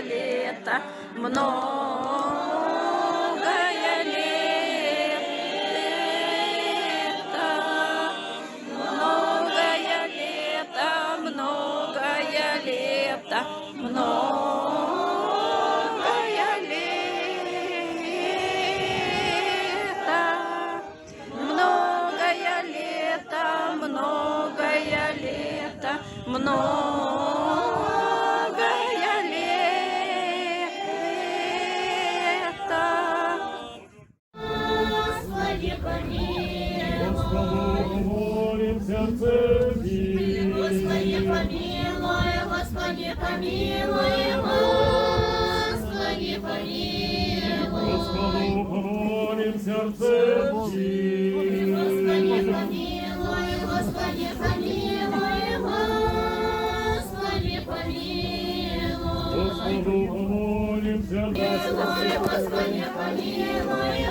лето, многое лето, многое лето, многое лето, многое лето, многое лето, многое лето, многое лето. Господи, помилуй. Господу молим сердцем Господи, помилуй, Господи, помилуй, Господи, помилуй. Господу помолим сердцем Господи, помилуй, Господи, помилуй, Господи, помилуй. Господу помолим сердцем Господи, помилуй,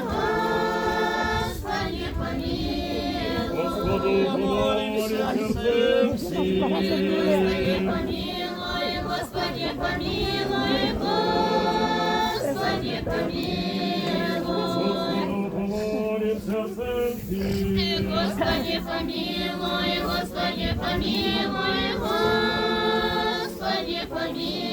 Господи, помилуй. Господу помолим сердцем Господи, помилуй, Господи, помилуй, Господи, помилуй. Господу помолим сердцем Господи, помилуй, Господи, помилуй, Господи, помилуй.